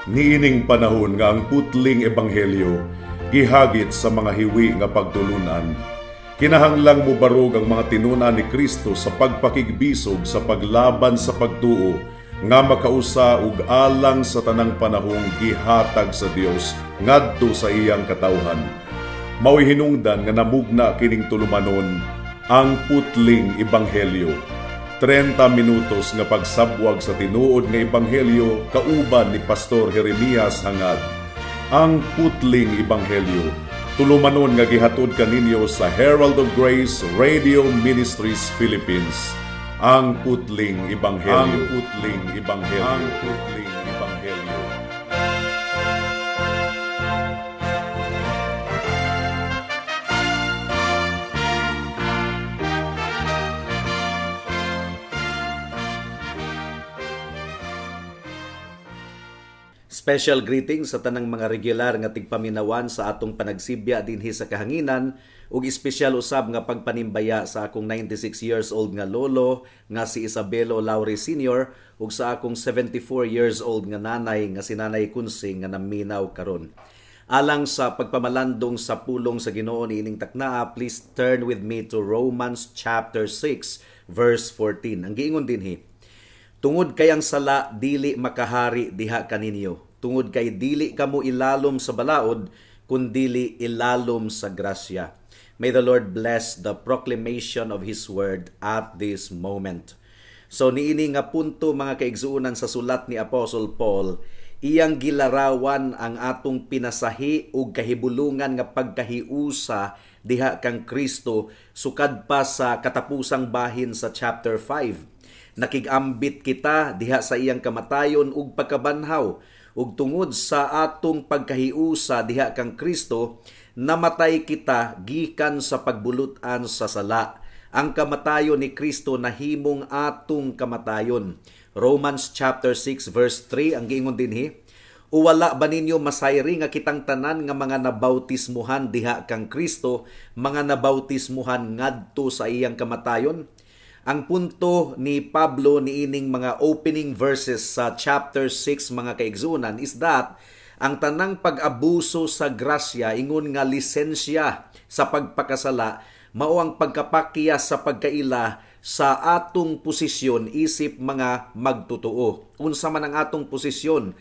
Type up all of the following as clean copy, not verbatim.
Niining panahon nga ang putling ebanghelyo gihagit sa mga hiwi nga pagtulunan. Kinahanglang mubarog ang mga tinunan ni Kristo sa pagpakigbisog sa paglaban sa pagtuo nga makausa ug alang sa tanang panahong gihatag sa Dios ngadto sa iyang katawhan. Mao'y hinungdan nga namugna kining tulumanon ang putling ebanghelyo. 30 minutos nga pagsabwag sa tinuod nga ebanghelyo kauban ni Pastor Jeremias hangad. Ang putling ebanghelyo tulumanon nga gihatod kaninyo sa Herald of Grace Radio Ministries Philippines. Ang putling ebanghelyo. Ang putling ebanghelyo. Ang putling ebanghelyo. Special greetings sa tanang mga regular nga tigpaminawan sa atong panagsibya dinhi sa kahanginan ug espesyal usab nga pagpanimbaya sa akong 96 years old nga lolo nga si Isabelo Lauri Sr. ug sa akong 74 years old nga nanay nga si Nanay Kunsing nga naminaw karon. Alang sa pagpamalandong sa pulong sa Ginoo niining taknaa, please turn with me to Romans chapter 6 verse 14. Ang giingon dinhi: tungod kay ang sala dili makahari diha kaninyo. Tungod kay dili kamo ilalom sa balaod, kundili ilalom sa grasya. May the Lord bless the proclamation of His word at this moment. So niini nga punto mga kaigsuunan sa sulat ni Apostle Paul, iyang gilarawan ang atong pinasahi ug kahibulungan nga pagkahiusa diha kang Kristo sukad pa sa katapusang bahin sa chapter 5. Nakigambit kita diha sa iyang kamatayon ug pagkabanhaw, ug tungod sa atong pagkahiusa diha kang Kristo, namatay kita gikan sa pagbulutan sa sala. Ang kamatayon ni Kristo nahimong atong kamatayon. Romans chapter 6 verse 3 ang giingon dinhi: uwala ba ninyo masayri nga kitang tanan nga mga nabautismuhan diha kang Kristo, mga nabautismuhan ngadto sa iyang kamatayon? Ang punto ni Pablo niining mga opening verses sa chapter 6 mga kaigsunan is that ang tanang pag-abuso sa grasya ingon nga lisensya sa pagpakasala mao ang pagkapakiya sa pagkaila sa atong posisyon isip mga magtutuo. Unsa man ang atong posisyon,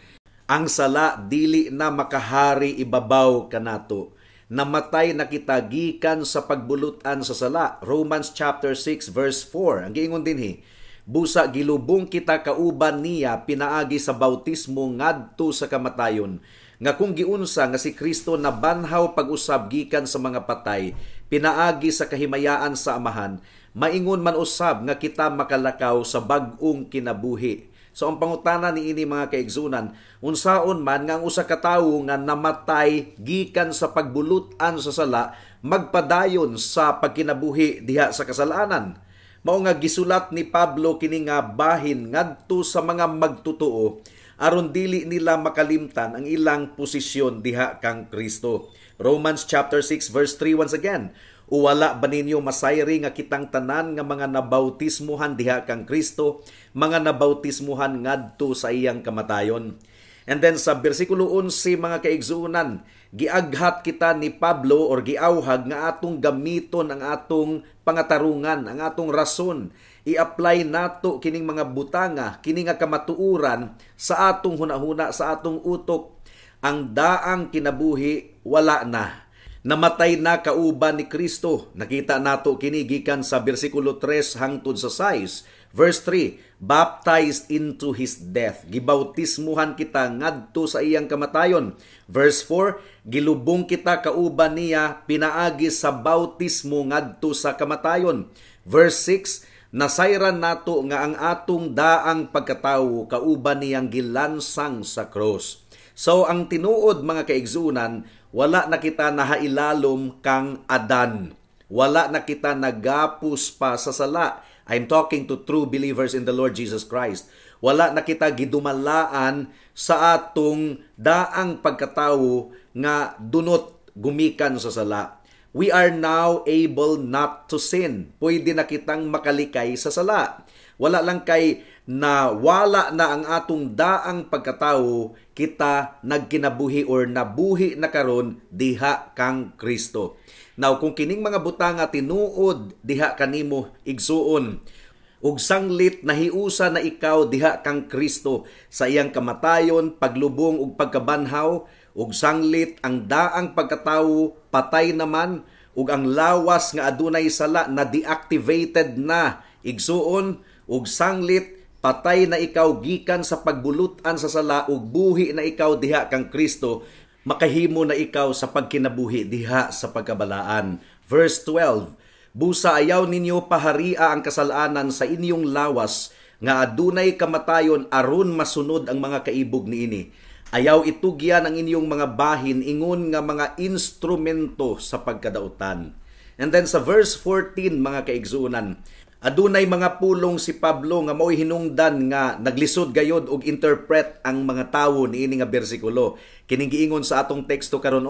ang sala dili na makahari ibabaw kanato. Namatay na kita gikan sa pagbulutan sa sala. Romans chapter 6 verse 4. Ang giingon dinhi: busa gilubong kita kauban niya pinaagi sa bautismo ngadto sa kamatayon, nga kung giunsa nga si Kristo nabanhaw pag-usab gikan sa mga patay pinaagi sa kahimayaan sa Amahan, maingon man usab nga kita makalakaw sa bag-ong kinabuhi. So ang pangutana niini mga kaigsunan, unsaon man nga ang usa ka tawo nga namatay gikan sa pagbulutan sa sala magpadayon sa pagkinabuhi diha sa kasalanan? Mao nga gisulat ni Pablo kini nga bahin ngadto sa mga magtutuo aron dili nila makalimtan ang ilang posisyon diha kang Kristo. Romans chapter 6 verse 3 once again: uwala ba ninyo masayri nga kitang tanan nga mga nabautismuhan diha kang Kristo, mga nabautismuhan ngadto sa iyang kamatayon? And then sa bersikulo 11 mga kaigsuunan, giaghat kita ni Pablo or giawhag nga atong gamiton ang atong pangatarungan, ang atong rason. I-apply nato kining mga butanga, kining nga kamatuuran sa atong hunahuna, sa atong utok. Ang daang kinabuhi wala na. Namatay na kauban ni Kristo. Nakita nato kini gikan sa bersikulo 3 hangtod sa 6. Verse 3, baptized into His death. Gibautismuhan kita ngadto sa iyang kamatayon. Verse 4, gilubong kita kauban niya pinaagi sa bautismo ngadto sa kamatayon. Verse 6, nasayran nato nga ang atong daang pagkatawo kauban niyang gilansang sa cross. So ang tinuod mga kaigsunan, wala na kita nahailalom kang Adan. Wala na kita nagapus pa sa sala. I'm talking to true believers in the Lord Jesus Christ. Wala na kita gidumalaan sa atong daang pagkatawo nga dunot gumikan sa sala. We are now able not to sin. Pwede na kitang makalikay sa sala. Wala lang kay na wala na ang atong daang pagkatao, kita nagkinabuhi or nabuhi na karon diha kang Kristo. Now, kung kining mga butanga tinuod diha kanimo igsuon, ug sanglit nahiusa na ikaw diha kang Kristo sa iyang kamatayon, paglubong ug pagkabanhaw, ug sanglit ang daang pagkatawo patay naman, ug ang lawas nga adunay sala na deactivated na igsuon, ug sanglit patay na ikaw gikan sa pagbulutan sa sala ug buhi na ikaw diha kang Kristo, makahimo na ikaw sa pagkinabuhi diha sa pagkabalaan. Verse 12, busa ayaw ninyo paharia ang kasalanan sa inyong lawas nga adunay kamatayon aron masunod ang mga kaibog niini. Ayaw itugyan ang inyong mga bahin ingon nga mga instrumento sa pagkadautan. And then sa verse 14 mga kaigsuunan, adunay mga pulong si Pablo nga mao'y hinungdan nga naglisod gayod og interpret ang mga tawo niini nga bersikulo. Kining giingon sa atong teksto karon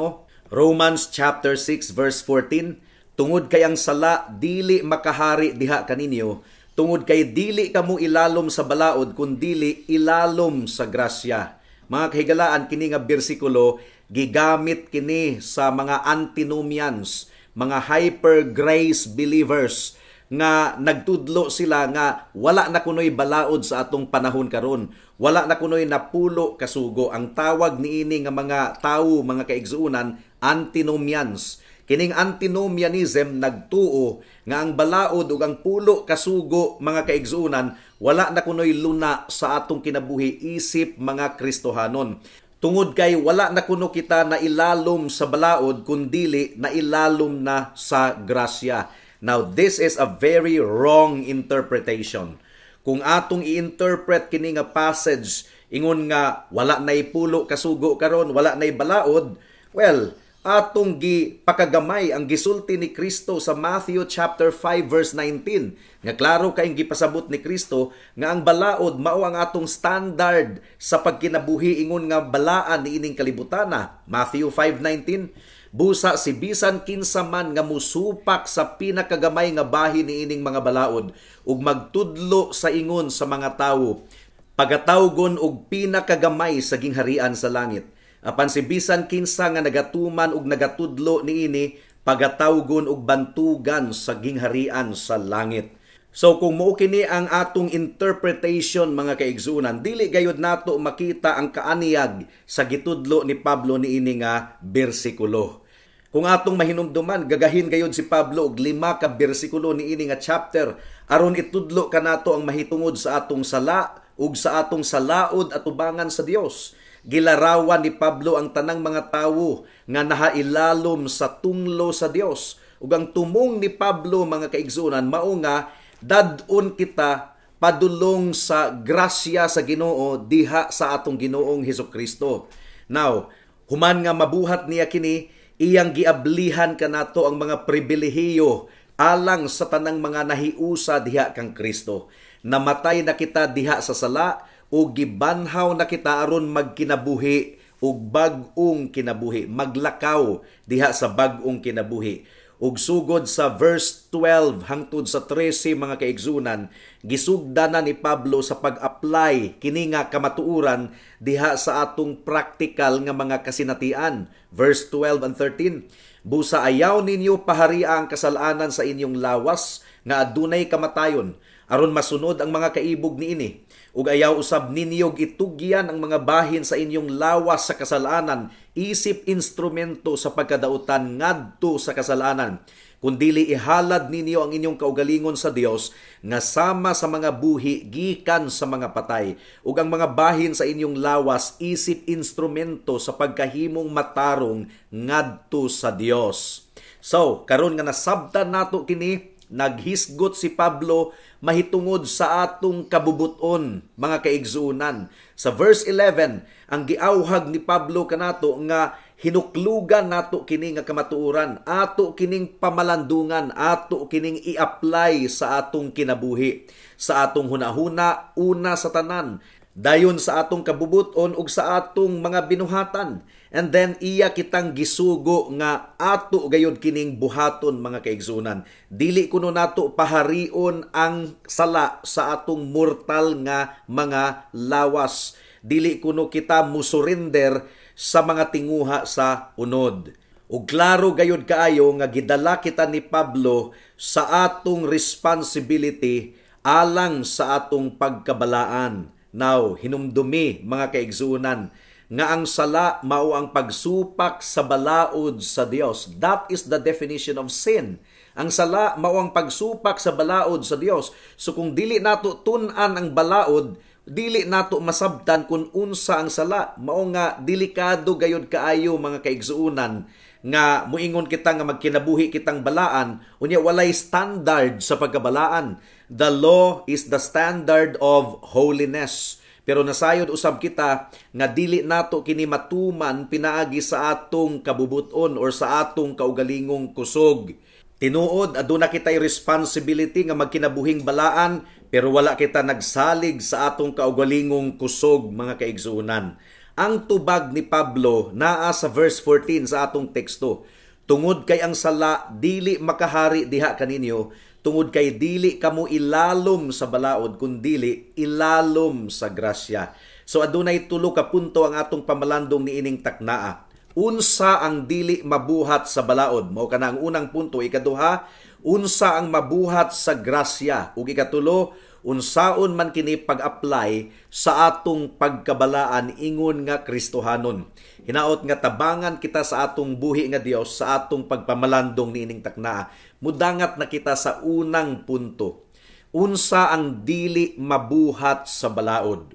Romans chapter 6 verse 14, tungod kay ang sala dili makahari diha kaninyo, tungod kay dili kamo ilalom sa balaod kundi ilalom sa grasya. Mga kahigalaan, kini nga bersikulo gigamit kini sa mga antinomians, mga hyper grace believers nga nagtudlo sila nga wala na kunoy balaod sa atong panahon karon, wala na kunoy napulo kasugo. Ang tawag niini nga mga tawo, mga kaigsuunan, antinomians. Kining antinomianism nagtuo nga ang balaod ug ang pulo kasugo, mga kaigsuunan, wala na kunoy luna sa atong kinabuhi isip mga Kristohanon. Tungod kay wala na kuno kita na ilalom sa balaod kundi na ilalom na sa grasya. Now, this is a very wrong interpretation. Kung atong i-interpret kini nga passage, ingon nga wala nay pulo kasugo karon, wala nay balaod, well, atong gipakagamay ang gisulti ni Kristo sa Matthew chapter 5 verse 19. Nga klaro kay gipasabot ni Kristo nga ang balaod mao ang atong standard sa pagkinabuhi, ingon nga balaan niining kalibutana. Matthew 5:19, busa si bisan kinsa man nga musupak sa pinakagamay nga bahin niining mga balaod ug magtudlo sa ingon sa mga tawo, pagatawgon og pinakagamay sa gingharian sa langit. Apan si bisan kinsa nga nagatuman ug nagatudlo niini, pagatawgon og bantugan sa gingharian sa langit. So kung mao kini ang atong interpretation, mga kaigsuunan, dili gayud nato makita ang kaaniyag sa gitudlo ni Pablo niini nga bersikulo. Kung atong mahinumduman, gagahin gayud si Pablo og 5 ka bersikulo niini nga chapter aron itudlo kanato ang mahitungod sa atong sala ug sa atong salaod at tubangan sa Dios. Gilarawan ni Pablo ang tanang mga tawo nga nahailalom sa tunglo sa Dios. Ug ang tumong ni Pablo, mga kaigsuunan, mao nga dadon kita padulong sa grasya sa Ginoo diha sa atong Ginoong Hesukristo. Now, human nga mabuhat niya kini, iyang giablihan kanato ang mga pribilehiyo alang sa tanang mga nahiusa diha kang Kristo. Namatay na kita diha sa sala o gibanhaw na kita aron magkinabuhi ug bag-ong kinabuhi, maglakaw diha sa bag-ong kinabuhi. Ug sugod sa verse 12 hangtod sa 13, mga kaigsunan, gisugdanan ni Pablo sa pag-apply kini nga kamatuoran diha sa atong practical nga mga kasinatian. Verse 12 and 13, busa ayaw ninyo paharia ang kasalanan sa inyong lawas nga adunay kamatayon aron masunod ang mga kaibog niini. Ug ayaw usab ninyo itugyan ang mga bahin sa inyong lawas sa kasalanan isip instrumento sa pagkadautan ngadto sa kasalanan, kundili ihalad ninyo ang inyong kaugalingon sa Dios nga sama sa mga buhi gikan sa mga patay, ug ang mga bahin sa inyong lawas isip instrumento sa pagkahimong matarong ngadto sa Dios. So, karon nga nasabtan nato kini, naghisgot si Pablo mahitungod sa atong kabubuton, mga kaigsuunan. Sa verse 11, ang giawhag ni Pablo kanato nga hinuklugan nato kini nga kamatuoran, ato kining pamalandungan, ato kining i-apply sa atong kinabuhi, sa atong hunahuna, una sa tanan. dayon sa atong kabubuton ug sa atong mga binuhatan. And then iya kitang gisugo nga ato gayud kining buhaton mga kaigsunan. Dili kuno nato paharion ang sala sa atong mortal nga mga lawas. Dili kuno kita musurrender sa mga tinguha sa unod. Ug klaro gayud kaayo nga gidala kita ni Pablo sa atong responsibility alang sa atong pagkabalaan. Now, hinumdumi mga kaigsunan nga ang sala mao ang pagsupak sa balaod sa Dios. That is the definition of sin. Ang sala mao ang pagsupak sa balaod sa Dios. So kung dili nato tun-an ang balaod, dili nato masabtan kung unsa ang sala. Mao nga delikado gayud kaayo mga kaigsuunan nga muingon kita nga magkinabuhi kitang balaan, unya walay standard sa pagkabalaan. The law is the standard of holiness. Pero nasayod usab kita nga dili nato kini matuman pinaagi sa atong kabubuton or sa atong kaugalingong kusog. Tinuod aduna kitay responsibility nga magkinabuhing balaan pero wala kita nagsalig sa atong kaugalingong kusog mga kaigsuunan. Ang tubag ni Pablo naa sa verse 14 sa atong teksto. Tungod kay ang sala dili makahari diha kaninyo, tungod kay dili kamo ilalom sa balaod kundili ilalom sa grasya. So adunay tulo ka punto ang atong pamalandong niining taknaa. Unsa ang dili mabuhat sa balaod? Mao kana ang unang punto. Ikaduha, unsa ang mabuhat sa grasya? Ug ikatulo, unsaon man kini pag-apply sa atong pagkabalaan ingon nga Kristohanon. Hinaot nga tabangan kita sa atong buhi nga Dios sa atong pagpamalandong niining taknaa. Mudangat na kita sa unang punto. Unsa ang dili mabuhat sa balaod?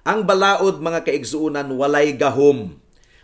Ang balaod mga kaigsuunan walay gahom.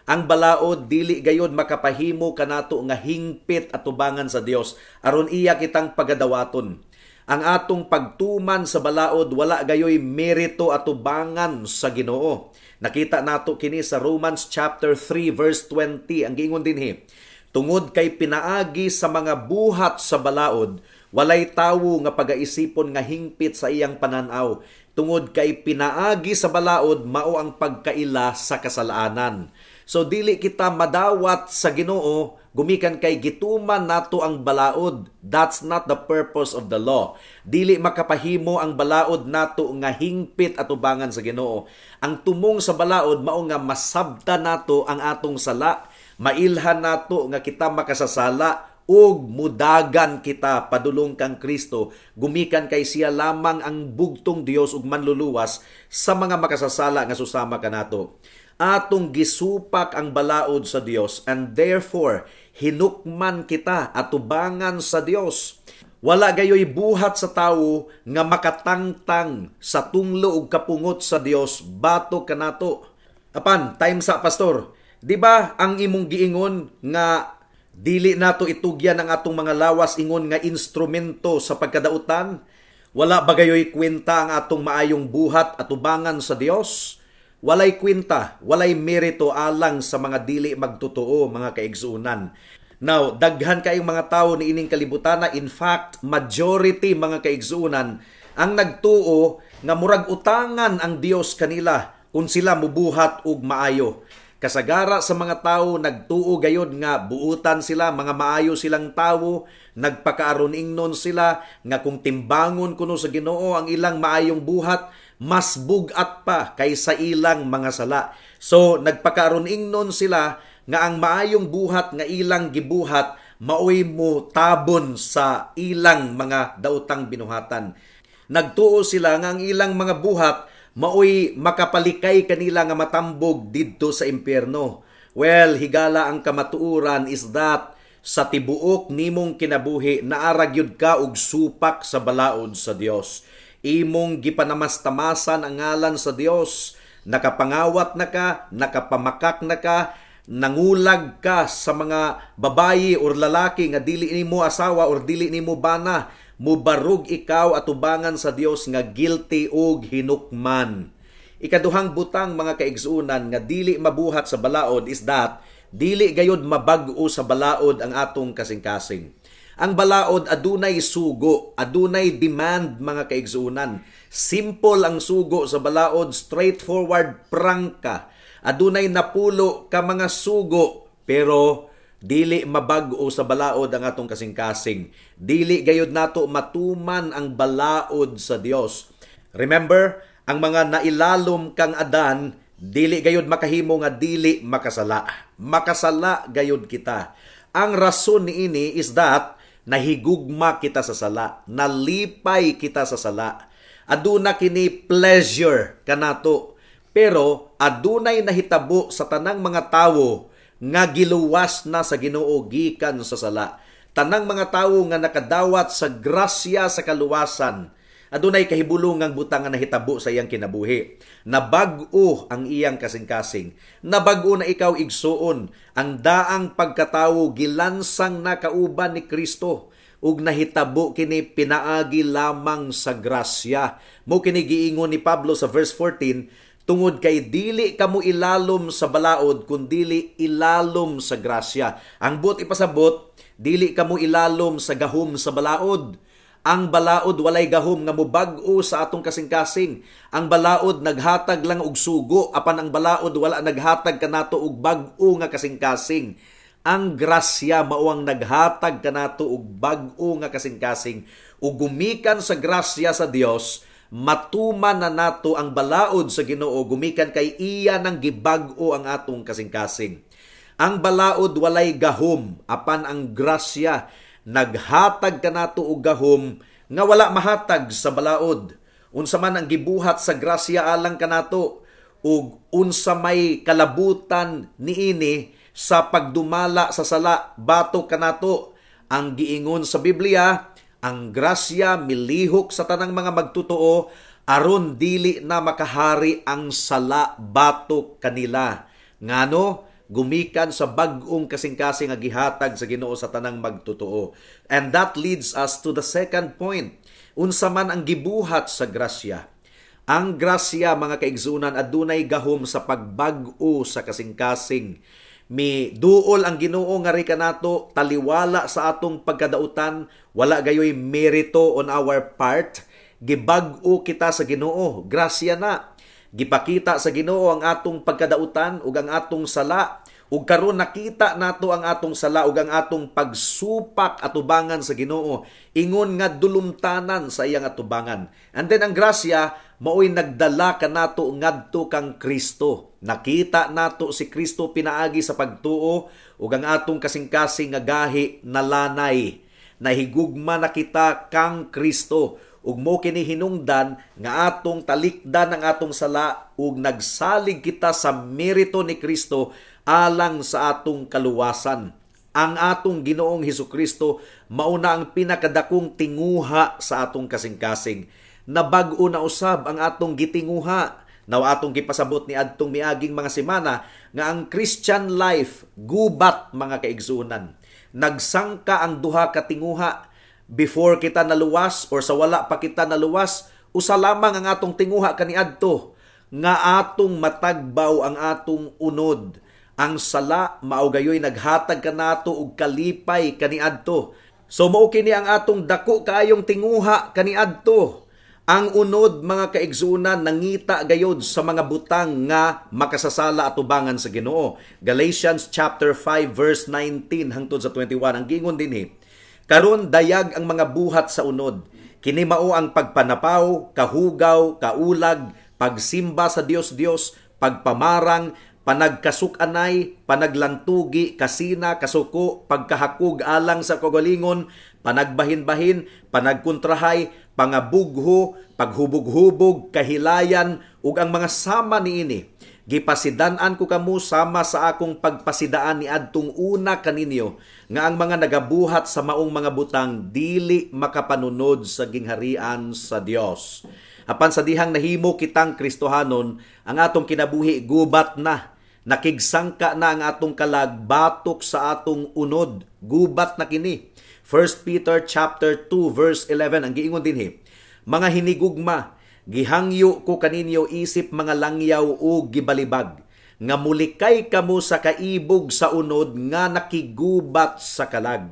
Ang balaod dili gayud makapahimo kanato nga hingpit atubangan sa Dios aron iya kitang pagadawaton. Ang atong pagtuman sa balaod wala gayoy merito atubangan sa Ginoo. Nakita nato kini sa Romans chapter 3 verse 20 ang giingon dinhi. Tungod kay pinaagi sa mga buhat sa balaod, walay tawo nga pagaisipon nga hingpit sa iyang pananaw. Tungod kay pinaagi sa balaod, mao ang pagkaila sa kasalanan. So dili kita madawat sa Ginoo, gumikan kay gituman nato ang balaod. That's not the purpose of the law. Dili makapahimo ang balaod nato nga hingpit atubangan sa Ginoo. Ang tumong sa balaod mao nga masabta nato ang atong sala. Mailhan nato nga kita makasasala ug mudagan kita padulong kang Kristo. Gumikan kay siya lamang ang bugtong Dios ug manluluwas sa mga makasasala nga susama kanato. Atong gisupak ang balaod sa Dios and therefore hinukman kita atubangan sa Dios. Wala gayoy buhat sa tawo nga makatangtang sa tunglo ug kapungot sa Dios bato kanato. Apan, time sa pastor. Di ba ang imong giingon nga dili nato itugyan ang atong mga lawas ingon nga instrumento sa pagkadautan? Wala ba gayoy kwenta ang atong maayong buhat atubangan sa Dios? Walay kwenta, walay merito alang sa mga dili magtotoo mga kaigsuunan. Now, daghan kayong mga tao ni ining kalibutana, in fact, majority mga kaigsuunan ang nagtuo nga murag utangan ang Dios kanila kung sila mubuhat og maayo. Kasagara sa mga tao nagtuo gayod nga buutan sila, mga maayo silang tawo, nagpakaaron ingnon sila nga kung timbangon kuno sa Ginoo ang ilang maayong buhat, mas bugat pa kaysa ilang mga sala. So nagpakaaron ingnon sila nga ang maayong buhat nga ilang gibuhat maoy mo tabon sa ilang mga daotang binuhatan. Nagtuo sila nga ang ilang mga buhat maoy makapalikay kanila nga matambog didto sa impyerno. Well, higala ang kamatuuran is that sa tibuok nimong kinabuhi naara gyud ka og supak sa balaod sa Dios. Imong gipanamastamasan ang ngalan sa Dios. Nakapangawat na ka, nakapamakak na ka, nangulag ka sa mga babayi or lalaki nga dili nimo asawa or dili nimo bana. Mubarog ikaw atubangan sa Dios nga guilty og hinukman. Ikaduhang butang mga kaigsuunan nga dili mabuhat sa balaod is that dili gayud mabag-o sa balaod ang atong kasing-kasing. Ang balaod adunay sugo, adunay demand mga kaigsuunan. Simple ang sugo sa balaod, straightforward, prangka. Adunay napulo ka mga sugo, pero dili mabag-o sa balaod ang atong kasing-kasing. Dili gayud nato matuman ang balaod sa Dios. Remember, ang mga nailalom kang Adan, dili gayud makahimo nga dili makasala. Makasala gayud kita. Ang rason niini is that nahigugma kita sa sala, nalipay kita sa sala. Aduna kini pleasure kanato, pero adunay nahitabo sa tanang mga tawo nga giluwas na sa Ginoo gikan sa sala. Tanang mga tawo nga nakadawat sa grasya sa kaluwasan, adunay kahibulong ang butang nga nahitabo sa iyang kinabuhi. Nabag-o ang iyang kasing-kasing. Nabag-o na ikaw igsuon. Ang daang pagkatawo gilansang na kauban ni Kristo. Ug nahitabo kini pinaagi lamang sa grasya. Mo kini giingon ni Pablo sa verse 14, tungod kay dili kamo ilalom sa balaod, kundili ilalom sa grasya. Ang buot ipasabot, dili kamo ilalom sa gahom sa balaod. Ang balaod walay gahom nga mubag-o sa atong kasing-kasing. Ang balaod naghatag lang og sugo, apan ang balaod wala naghatag kanato og bag-o nga kasing-kasing. Ang grasya mao ang naghatag kanato og bag-o nga kasing-kasing. Ug gumikan sa grasya sa Dios, matuman na nato ang balaod sa Ginoo, gumikan kay iya nang gibag-o ang atong kasing-kasing. Ang balaod walay gahom, apan ang grasya naghatag kanato og gahom nga wala mahatag sa balaod. Unsa man ang gibuhat sa grasya alang kanato, ug unsa may kalabutan niini sa pagdumala sa sala batok kanato. Ang giingon sa Biblia, ang grasya milihok sa tanang mga magtotoo aron dili na makahari ang sala batok kanila. Ngano? Gumikan sa bag-ong kasing-kasing nga gihatag sa Ginoo sa tanang magtotoo. And that leads us to the second point. Unsa man ang gibuhat sa grasya. Ang grasya, mga kaigsunan, adunay gahom sa pagbag-o sa kasing-kasing. Mi duol ang Ginoo nga rika nato taliwala sa atong pagkadautan, wala gayoy merito on our part. Gibag-o kita sa Ginoo, grasya na. Gipakita sa Ginoo ang atong pagkadautan ug ang atong sala, ug karon nakita nato ang atong sala ug ang atong pagsupak atubangan sa Ginoo, ingon nga dulumtanan sa iyang atubangan. And then ang grasya mao'y nagdala kanato ngadto kang Kristo. Nakita nato si Kristo pinaagi sa pagtuo ug ang atong kasing-kasing nga gahi nalanay. Nahigugma na kita kang Kristo. Ug mo kini hinungdan nga atong talikdan ang atong sala ug nagsalig kita sa merito ni Kristo alang sa atong kaluwasan. Ang atong Ginoong Hesukristo mauna ang pinakadakong tinguha sa atong kasing-kasing. Nabag-o na usab ang atong gitinguha. Now atong gipasabot ni adtong miaging mga semana nga ang Christian life gubat, mga kaigsunan. Nagsangka ang duha ka tinguha. Before kita naluwas or sa wala pa kita naluwas, usa lamang ang atong tinguha kaniadto nga atong matagbaw ang atong unod. Ang sala mao gayoy naghatag kanato og kalipay kaniadto. So mao kini ang atong dako kaayong tinguha kaniadto. Ang unod, mga kaigsunan, nangita gayod sa mga butang nga makasasala atubangan sa Ginoo. Galatians chapter 5 verse 19 hangtod sa 21 ang giingon dinhi. Karon dayag ang mga buhat sa unod. Kini mao ang pagpanapaw, kahugaw, kaulag, pagsimba sa Dios-Dios, pagpamarang, panagkasukanay, panaglantugi, kasina, kasuko, pagkahakog alang sa kagalingon, panagbahin-bahin, panagkontrahay, pangabugho, paghubog-hubog, kahilayan, ug ang mga sama niini. Gipasidan-an ko kamo sama sa akong pagpasidaan ni adtong una kaninyo nga ang mga nagabuhat sa maong mga butang dili makapanunod sa gingharian sa Dios. Apan sa dihang nahimo kitang Kristohanon, ang atong kinabuhi gubat na. Nakigsangka na ang atong kalag batok sa atong unod. Gubat na kini. 1 Peter chapter 2 verse 11 ang giingon dinhi. Mga hinigugma, gihangyo ko kaninyo isip mga langyaw o gibalibag, nga mulikay kamo sa kaibog sa unod nga nakigubat sa kalag.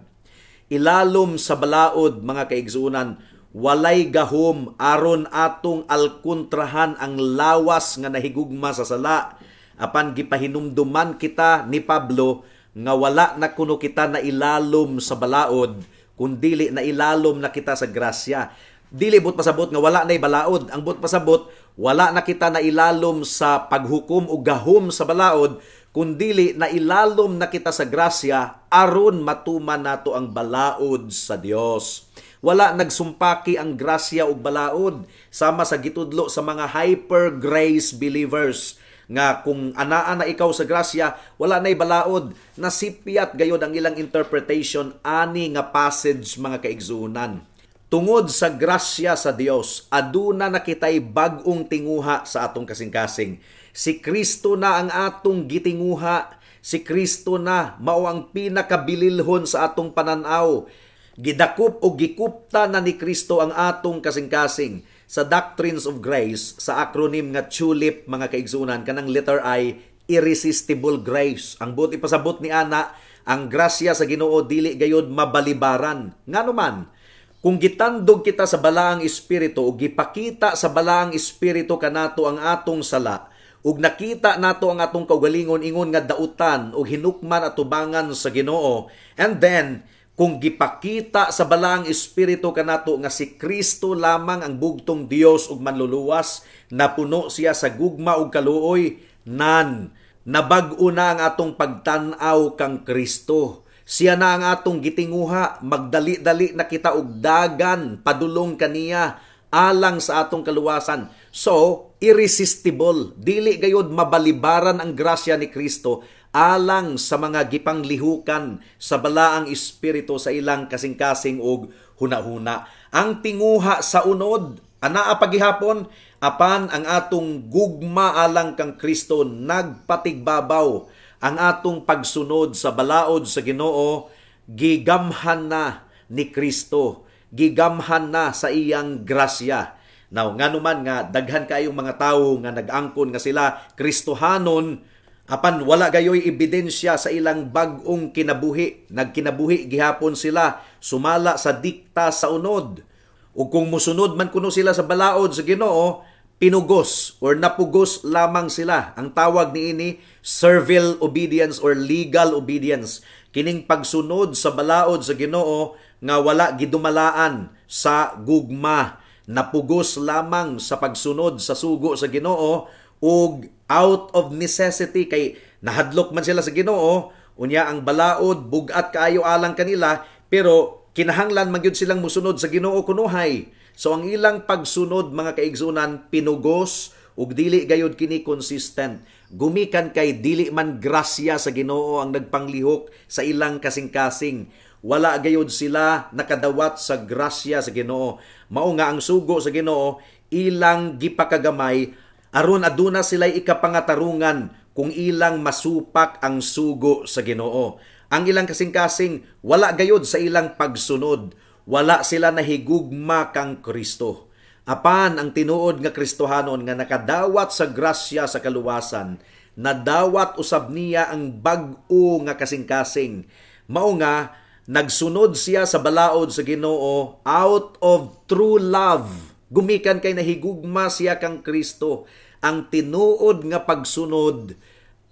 ilalom sa balaod mga kaigsuonan, walay gahom aron atong alkontrahan ang lawas nga nahigugma sa sala. Apan gipahinumduman kita ni Pablo nga wala na kuno kita na ilalom sa balaod, kundili na ilalom na kita sa grasya. Dili but pasabot nga wala na'y balaod. Ang but pasabot, wala na kita na ilalom sa paghukom o gahom sa balaod, kundili na ilalom na kita sa grasya aron matuman nato ang balaod sa Dios. Wala nagsumpaki ang grasya ug balaod sama sa gitudlo sa mga hyper grace believers nga kung anaa na ikaw sa grasya, wala na'y balaod. Nasipyat gayod ang ilang interpretation ani nga passage mga kaigsuonan. Tungod sa grasya sa Dios, aduna na kitay bag-ong tinguha sa atong kasing-kasing. Si Kristo na ang atong gitinguha. Si Kristo na mao ang pinakabililhon sa atong pananaw. Gidakop o gikupta na ni Kristo ang atong kasing-kasing. Sa Doctrines of Grace, sa acronym nga TULIP mga kaigsunan, kanang letter I, irresistible grace. Ang buti pasabot ni ana, ang grasya sa Ginoo dili gayod mabalibaran. Nganuman, kung gitandog kita sa balaang espiritu o gipakita sa balaang espiritu kanato ang atong sala, ug nakita nato ang atong kaugalingon ingon nga dautan o hinukman at tubangan sa Ginoo, and then kung gipakita sa balaang espiritu kanato nga si Kristo lamang ang bugtong Dios ug manluluwas, napuno siya sa gugma ug kaluoy, nabag-o na ang atong pagtan-aw kang Kristo. Siya na ang atong gitinguha, magdali-dali na kita og dagan padulong kaniya alang sa atong kaluwasan. So, irresistible, dili gayud mabalibaran ang grasya ni Kristo alang sa mga gipanglihukan sa balaang espiritu sa ilang kasing-kasing og hunahuna. Ang tinguha sa unod, anaa pagihapon, apan ang atong gugma alang kang Kristo nagpatigbabaw. Ang atong pagsunod sa balaod sa Ginoo, gigamhan na ni Kristo. Gigamhan na sa iyang grasya. Now, nganuman nga, daghan kayong mga tawo nga nag-angkon nga sila Kristohanon, apan wala gayoy ebidensya sa ilang bag-ong kinabuhi. Nagkinabuhi gihapon sila, sumala sa dikta sa unod. O kung musunod man kuno sila sa balaod sa Ginoo, pinugos or napugos lamang sila. Ang tawag niini servile obedience or legal obedience. Kining pagsunod sa balaod sa Ginoo nga wala gidumalaan sa gugma. Napugos lamang sa pagsunod sa sugo sa Ginoo ug out of necessity kay nahadlok man sila sa Ginoo, unya ang balaod bugat kaayo alang kanila, pero kinahanglan man gyud silang musunod sa Ginoo kunuhay. So ang ilang pagsunod mga kaigsunan pinugos ug dili gayud kini consistent. Gumikan kay dili man grasya sa Ginoo ang nagpanglihok sa ilang kasing-kasing. Wala gayud sila nakadawat sa grasya sa Ginoo. Mao nga ang sugo sa Ginoo ilang gipakagamay aron aduna sila'y ikapangatarungan kung ilang masupak ang sugo sa Ginoo. Ang ilang kasing-kasing wala gayud sa ilang pagsunod. Wala sila nahigugma kang Kristo. Apan ang tinuod nga Kristohanon nga nakadawat sa grasya sa kaluwasan, nadawat usab niya ang bag-o nga kasing-kasing. Mao nga nagsunod siya sa balaod sa Ginoo out of true love. Gumikan kay nahigugma siya kang Kristo. Ang tinuod nga pagsunod,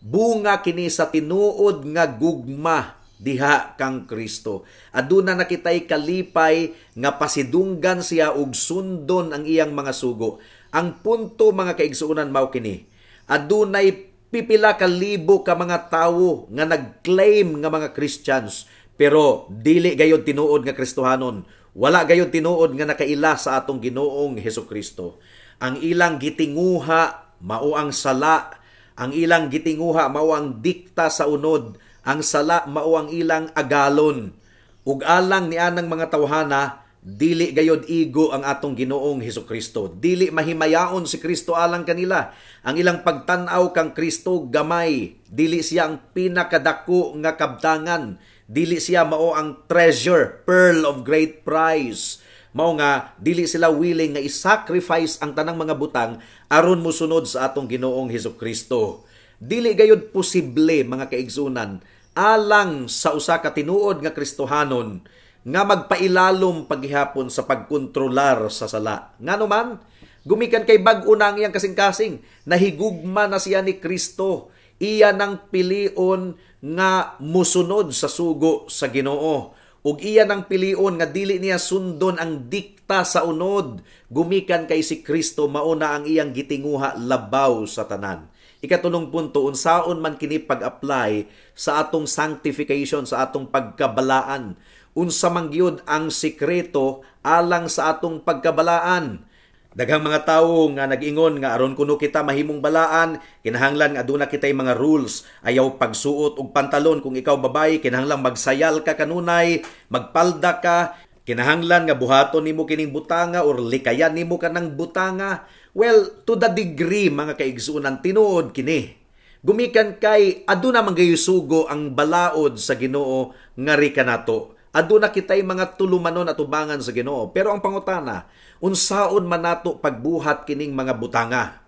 bunga kini sa tinuod nga gugma diha kang Kristo. Aduna na kitay kalipay nga pasidunggan siya ug sundon ang iyang mga sugo. Ang punto mga kaigsuonan mao kini. Adunay pipila ka libo ka mga tawo nga nagclaim nga mga Christians, pero dili gayud tinuod nga Kristohanon. Wala gayud tinuod nga nakaila sa atong Ginoong Hesukristo. Ang ilang gitinguha mao ang sala. Ang ilang gitinguha mao ang dikta sa unod. Ang sala mao ang ilang agalon. Ug alang ni anang mga tawhana, dili gayod igo ang atong Ginoong Hesukristo. Dili mahimayaon si Kristo alang kanila. Ang ilang pagtan-aw kang Kristo gamay. Dili siya ang pinakadako nga kabtangan. Dili siya mao ang treasure, pearl of great price. Mao nga dili sila willing nga i-sacrifice ang tanang mga butang aron mosunod sa atong Ginoong Hesukristo. Dili gayud posible mga kaigsunan alang sa usa ka tinuod nga Kristohanon nga magpailalom paghihapon sa pagkontrolar sa sala. Nganuman, gumikan kay bag-o na ang iyang kasing-kasing, nahigugma na siya ni Kristo. Iya nang pilion nga musunod sa sugo sa Ginoo. Ug iya nang pilion nga dili niya sundon ang dikta sa unod. Gumikan kay si Kristo, mauna ang iyang gitinguha labaw sa tanan. Ikatulong punto, unsaon man kini pag-apply sa atong sanctification, sa atong pagkabalaan. Unsa man gyud ang sikreto alang sa atong pagkabalaan. Daghang mga tawo nga nag-ingon nga aron kuno kita mahimong balaan, kinahanglan nga aduna kitay mga rules. Ayaw pagsuot og pantalon kung ikaw babae, kinahanglan magsayal ka kanunay, magpalda ka, kinahanglan nga buhaton nimo kining butanga or likayan nimo kanang butanga. Well, to the degree mga kaigsuonan tinuod kini. Gumikan kay aduna man gayo sugo ang balaod sa Ginoo ngari kanato. Aduna kitay mga tulumanon at ubangan sa Ginoo. Pero ang pangutana, unsaon man nato pagbuhat kining mga butanga?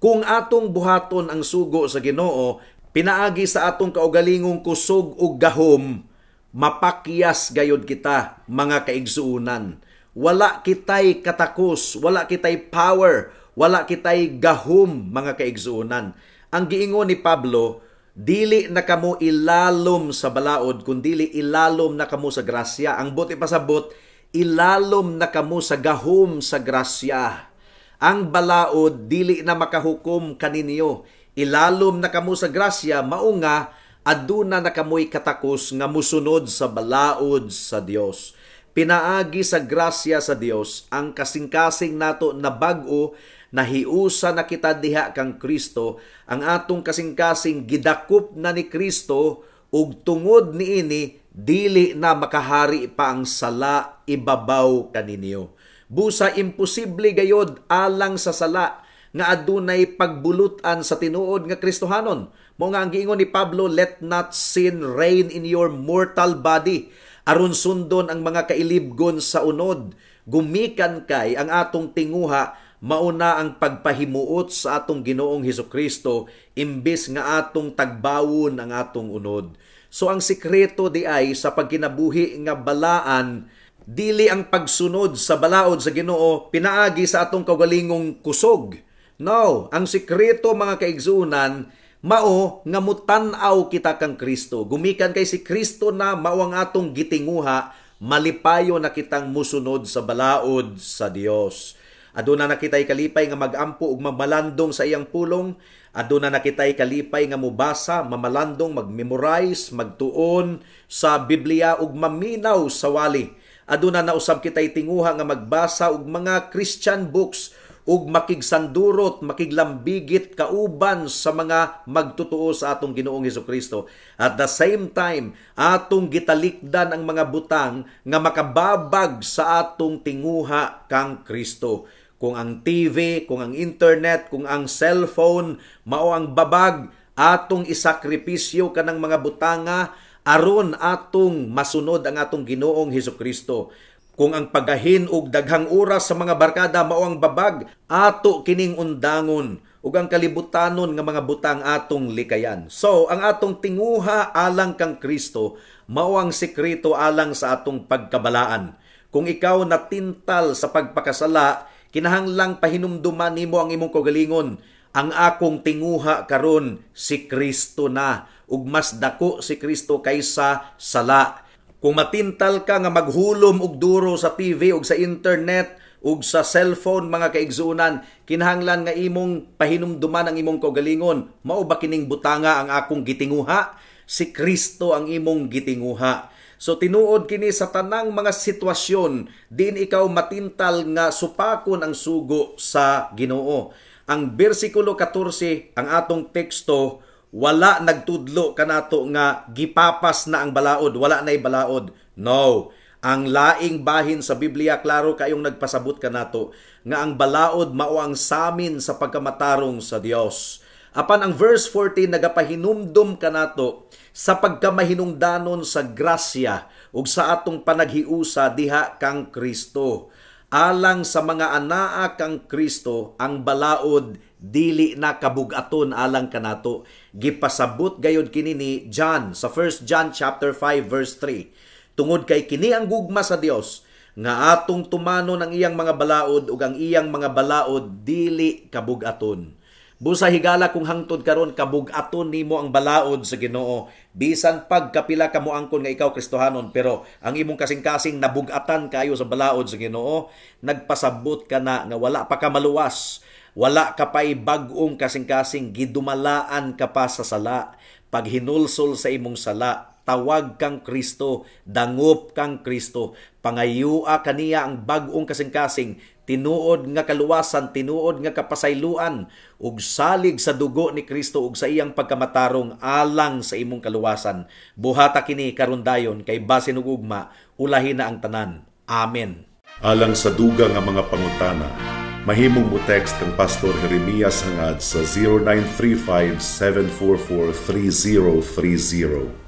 Kung atong buhaton ang sugo sa Ginoo, pinaagi sa atong kaugalingong kusog ug gahom, mapakyas gayud kita mga kaigsuonan. Wala kitay katakos, wala kitay power, wala kitay gahom mga kaigsuonan. Ang giingon ni Pablo, dili na kamo ilalom sa balaod, kundili ilalom na kamo sa grasya. Ang buti pasabot, ilalom na kamo sa gahom sa grasya. Ang balaod, dili na makahukom kaninyo. Ilalom na kamo sa grasya, maunga, aduna na kamo'y katakos nga musunod sa balaod sa Dios. Pinaagi sa grasya sa Dios, ang kasing-kasing nato na bag-o, nahiusa na kita diha kang Kristo, ang atong kasing-kasing gidakop na ni Kristo, ug tungod niini dili na makahari pa ang sala ibabaw kaninyo. Busa imposible gayod alang sa sala nga adunay pagbulutan sa tinuod nga Kristohanon. Mo nga ang giingon ni Pablo, let not sin reign in your mortal body, aron sundon ang mga kailibgon sa unod. Gumikan kay ang atong tinguha, mauna ang pagpahimuot sa atong Ginoong Hesukristo imbis nga atong tagbawon ang atong unod. So ang sikreto di ay sa pagkinabuhi nga balaan, dili ang pagsunod sa balaod sa Ginoo pinaagi sa atong kaugalingong kusog. No, ang sikreto mga kaigsuonan, mao nga mutan-aw kita kang Kristo. Gumikan kay si Kristo na mao ang atong gitinguha, malipayo na kitang musunod sa balaod sa Dios. Aduna na kitay kalipay nga magampo ug mamalandong sa iyang pulong. Aduna na kitay kalipay nga mubasa, mamalandong, magmemorize, magtuon sa Biblia ug maminaw sa wali. Aduna na usab kitay tinguha nga magbasa og mga Christian books ug makigsandurot, makiglambigit kauban sa mga magtutuo sa atong Ginoong Hesukristo. At the same time, atong gitalikdan ang mga butang nga makababag sa atong tinguha kang Kristo. Kung ang TV, kung ang internet, kung ang cellphone, mao ang babag, atong isakripisyo kanang mga butanga aron atong masunod ang atong Ginoong Hesukristo. Kung ang pagahin og daghang oras sa mga barkada mao ang babag, ato kining undangon ug ang kalibutanon nga mga butang atong likayan. So, ang atong tinguha alang kang Kristo mao ang sekreto alang sa atong pagkabalaan. Kung ikaw natintal sa pagpakasala, kinahanglang pahinumduman nimo ang imong kaugalingon. Ang akong tinguha karon si Kristo na, ug mas dako si Kristo kaysa sala. Kung matintal ka nga maghulom og duro sa TV ug sa internet ug sa cellphone mga kaigsuonan, kinahanglan nga imong pahinumduman ang imong kaugalingon. Mao ba kining butanga ang akong gitinguha? Si Kristo ang imong gitinguha. So tinuod kini sa tanang mga sitwasyon, din ikaw matintal nga supakon ang sugo sa Ginoo. Ang bersikulo 14, ang atong teksto, wala nagtudlo kanato nga gipapas na ang balaod, wala na'y balaod. No, ang laing bahin sa Biblia klaro kayong nagpasabot kanato nga ang balaod mao ang samin sa pagkamatarong sa Dios. Apan ang verse 14 nagapahinumdum kanato sa pagkamahinungdanon sa grasya ug sa atong panaghiusa diha kang Kristo. Alang sa mga anaa kang Kristo, ang balaod dili na kabugaton alang kanato. Gipasabot gayud kini ni John sa 1 John chapter 5 verse 3. tungod kay kini ang gugma sa Dios nga atong tumanon ang iyang mga balaod ug ang iyang mga balaod dili kabug-aton. Busa higala kung hangtod karon kabug-aton nimo ang balaod sa Ginoo, bisan pagkapila ka moangkon nga ikaw Kristohanon, pero ang imong kasing-kasing nabug-atan kayo sa balaod sa Ginoo, nagpasabot ka na nga wala pa ka maluwas, wala ka pa'y bag-ong kasing-kasing, gidumalaan ka pa sa sala. Pag hinulsol sa imong sala, tawag kang Kristo, dangop kang Kristo, pangayua kaniya ang bag-ong kasing-kasing, tinuod nga kaluwasan, tinuod nga kapasayloan, ug salig sa dugo ni Kristo ug sa iyang pagkamatarong alang sa imong kaluwasan. Buhata kini karon dayon kay basin ug ugma, ulahi na ang tanan. Amen. Alang sa dugang nga mga pangutana, mahimong mo text kang Pastor Jeremias hangad sa 0935-744-3030.